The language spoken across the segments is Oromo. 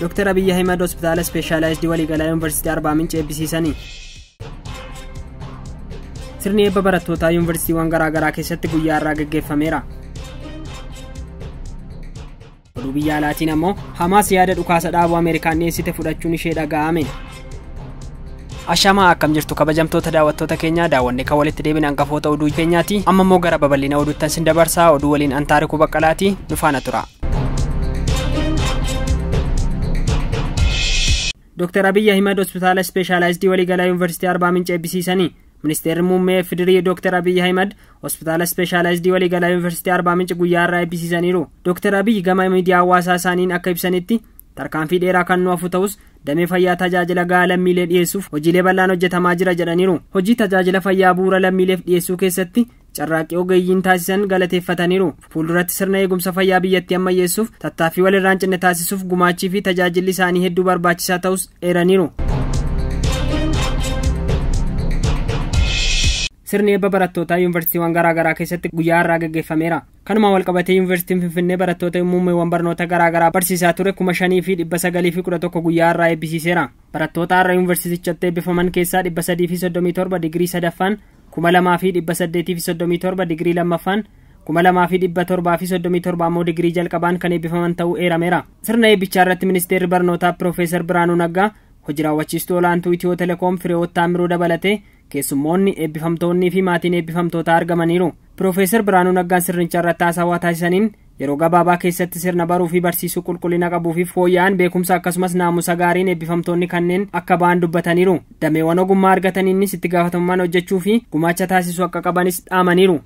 Dr. Abiy Ahmed hospitaala Specialized waliigalaa Yuunivarsiitii Arbaa Mincii eebbisiisanii. Sirni eebba barattootaa yuunivarsiitiiwwan garaagaraa keessatti guyyaa irraa gaggeeffameera. Oduu biyya alaatiin ammoo Hamaas yaada dhukaasa dhaabuu Ameerikaan dhiyeessite fudhachuun ishee dhaga'ame. Ashamaa akkam jirtu kabajamtoota daawwattoota keenyaa, daawwanne kan walitti deebine hangafoota oduu keenyaati. Amma immoo gara babal'ina oduuttan sin dabarsaa. Oduu waliin Antaariku Baqqalaati, nu faana tura. Dr. Abiy Ahmed hospitaala Specialized waliigalaa Yuunivarsiitii Arbaa Mincii eebbisiisanii. Ministeerri muummee Fidirii Dr. Abiy Ahmed hospitaala Specialized waliigalaa Yuunivarsiitii Arbaa Mincii guyyaa irraa eebbisiisaniiru. Dr. Abiy gama miidiyaa hawaasaa isaaniin akka ibsanitti tarkaanfii dheeraa kan nu hafu ta'us damee fayyaa tajaajila gahaa lammiilee dhiyeessuuf hojiilee bal'aan hojjetamaa jira jedhaniiru. Hojii tajaajila fayyaa bu'uura lammiileef dhiyeessuu keessatti carraaqqii ogeeyyiin taasisan galateeffataniiru. Fuulduratti sirna eegumsa fayyaa biyyattii ammayyeessuuf tattaaffii walirraan cinne taasisuuf gumaachii fi tajaajilli isaanii hedduu barbaachisaa ta'us eeraniiru. Sirni eebba barattootaa yuunivarsiitiiwwan garaagaraa keessatti guyyaa irraa gaggeeffameera. Kanuma walqabatee yuunivarsiitiin Finfinnee barattoota muummeewwan barnoota garaagaraa barsiisaa ture 5,911 guyyaa irraa eebbisiiseera. Barattoota har'a yuunivarsiitichatti eebbifaman keessaa 337 digirii sadaffaan, 2,837 digirii lammaffaan, 2,737 ammoo digirii jalqabaan kan eebbifaman ta'uu eerameera. Sirna eebbichaa irratti ministeerri barnootaa Piroofeesar Biraanuu Naggaa, hojii raawwachiistuu olaantuu Itiyoo Telekoom Fireewoot Taamiruu dabalatee keessummoonni eebbifamtoonnii fi maatiin eebbifamtootaa argamaniiru. Piroofeesar Biraanuu Naggaan sirnicha irratti haasawaa taasisaniin yeroo gabaabaa keessatti sirna baruu fi barsiisuu qulqullina qabuu fi fooyya'aan beekumsa akkasumas naamusa gaariin eebbifamtoonni kanneen akka ba'an dubbataniiru. Dameewwan ogummaa argataniinis itti gaafatamummaan hojjechuu fi gumaacha taasisuu akka qabanis dhaamaniiru.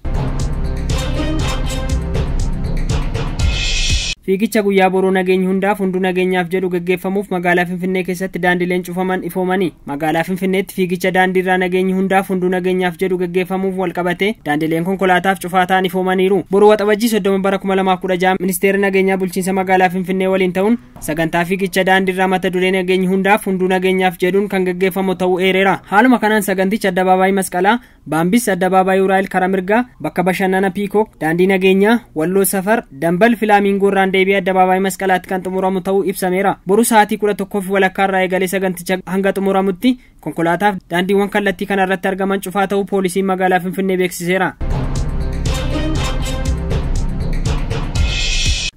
Fiigicha guyyaa boruu nageenya hundaaf hunduu nageenyaaf jedhu gaggeeffamuuf magaalaa Finfinnee keessatti daandileen cufaman ifoomanii. Magaalaa Finfinneetti fiigicha daandiirraa nageenya hundaaf hunduu nageenyaaf jedhu gaggeeffamuuf walqabate daandileen konkolaataaf cufaataan ifoomaniiru. Boruu waxabajjii 30 bara 2016 ministeerri nageenyaa bulchiinsa magaalaa Finfinnee waliin ta'uun sagantaa fiigicha daandiirraa mata duree nageenya hundaaf hunduu nageenyaaf jedhuun kan gaggeeffamu ta'uu eereera. Haaluma kanaan saganticha Addabaabaayii Masqalaa, Baambis, Addabaabaayii Uraayil karaa mirgaa, bakka bashannana Piikook, daandii nageenyaa, Walloo Safar, Dambal Filaamiingoo irraan deebi'ee Addabaabaayii Masqalaatti kan xumuramu ta'uu ibsameera. Boruu sa'aatii 11 walakkaa irraa eegalee saganticha hanga xumuramutti konkolaataaf daandiiwwan kallattii kana irratti argaman cufaa ta'uu poolisiin magaalaa Finfinnee beeksiseera.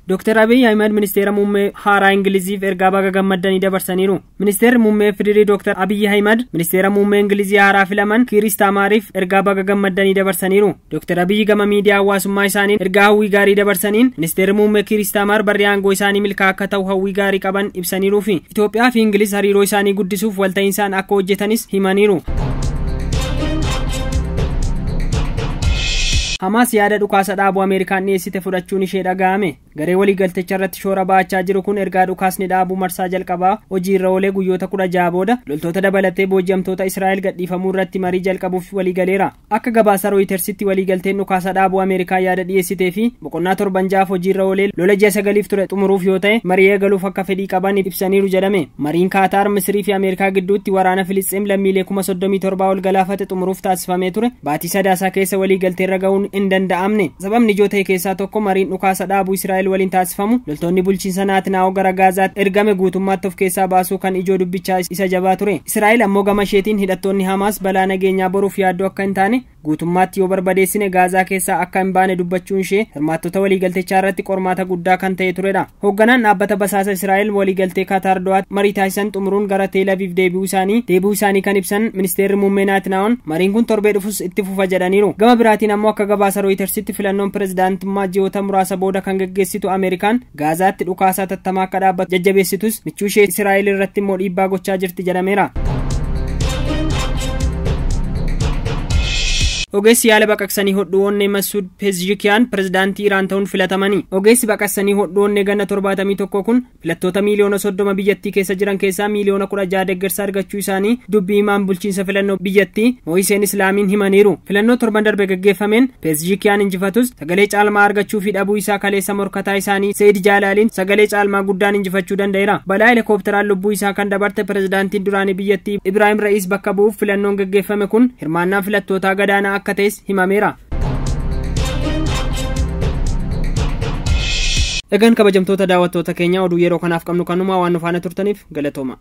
Dr. Abiy Ahmed ministeera muummee haaraa Ingiliziif ergaa baga gammaddanii dabarsaniiru. Ministeerri muummee Fidirii Dr. Abiy Ahmed ministeera muummee Ingilizii haaraa filaman Kiir Staarmariif ergaa baga gammaddanii dabarsaniiru. Dr. Abiy gama miidiyaa hawaasummaa isaaniin ergaa hawwii gaarii dabarsaniin ministeerri muummee Kiir Staarmar barri aangoo isaanii milkaa'aa akka ta'u hawwii gaarii qaban ibsaniiru fi Itoophiyaa fi Ingiliz hariiroo isaanii guddisuuf walta'iinsaan akka hojjetanis himaniiru. Hamaas yaada dhukaasa dhaabuu Ameerikaan dhiyeessite fudhachuun ishee dhaga'ame. Garee waliigaltecha irratti shoora baachaa jiru kun ergaa dhukaasni dhaabuu marsaa jalqabaa hojii irra oolee guyyoota 16 booda loltoota dabalatee booji'amtoota Israa'el gadhiifamuu irratti marii jalqabuuf waliigaleera. Akka gabaasa Rooyitersitti waliigalteen dhukaasa dhaabuu Ameerikaan yaada dhiyeessitee fi boqonnaa 7 hojii irra oolee lola ji'a 9 ture xumuruuf yoo ta'e marii eegaluuf akka fedhii qaban ibsaniiru jedhame. Mariin Kaataar, Misrii fi Ameerikaa gidduutti waraana Filisxeem lammiilee 37,000 ol galaafate xumuruuf taasifamee ture. Baatii Sadaasaa keessa waliigaltee irra ga'uun hin danda'amne. Sababni ijoo ta'e keessaa tokko mariin dhukaasa dhaabuu Israa'el waliin taasifamu loltoonni bulchiinsa Naatnaa'oo gara Gaazaatti ergame guutummaatti of keessaa baasuu kan ijoo dubbichaa isa jabaa ture. Israa'el ammoo gama isheetiin hidhattoonni Hamaas balaa nageenyaa boruuf yaaddoo akka hin taane guutummaatti yoo barbadeessine Gaazaa keessaa akka hin baane dubbachuun ishee hirmaattota waliigaltechaa irratti qormaata guddaa kan ta'e turedha. Hoogganaan dhaabbata basaasa Israa'el waliigaltee Kaataar Do'aatti marii taasisan xumuruun gara Teel Aviv deebi'uu isaanii kan ibsan ministeerri muummee Naatnaa'oon mariin kun torbee dhufus itti fufa jedhaniiru. Gama biraatiin ammoo akka gabaasa Rooyitersitti filannoon pirezidaantummaa ji'oota muraasa booda kan gaggeessitu Ameerikaan Gaazaatti dhukaasaa tattamaa akka dhaabbatu jajjabeessitus michuu ishee Israa'el irratti immoo dhiibbaa gochaa jirti jedhameera. Ogeessi yaala baqaqsanii hodhuun Masuud Pezeshkian pirezidaantii Iraan ta'uun filatamanii. Ogeessi baqaqsanii hodhuun ganna 71 kun filattoota miliyoona 30 biyyattii keessa jiran keessaa miliyoona 16 deeggarsa argachuu isaanii dubbii himaan bulchiinsa filannoo biyyattii Mo'iseen Islaamiin himaniiru. Filannoo torban darbe gaggeeffameen Pezeshkian injifatus sagalee caalmaa argachuu fi dhabuu isaa kaleessa morkataa isaanii Seyd Jaalaaliin sagalee caalmaa guddaan injifachuu danda'eera. Balaa helikoophteraan lubbuu isaa kan dabarte pirezidaantiin duraanii biyyattii Ibraahim Ra'iis bakka bu'uuf filannoon gaggeeffame kun hirmaannaa filattootaa gadaanaa akka ta'es himameera. Egaan kabajamtoota daawwattoota keenya oduu yeroo kanaaf qabnu kanuma waan nu faana turtaniif galatooma.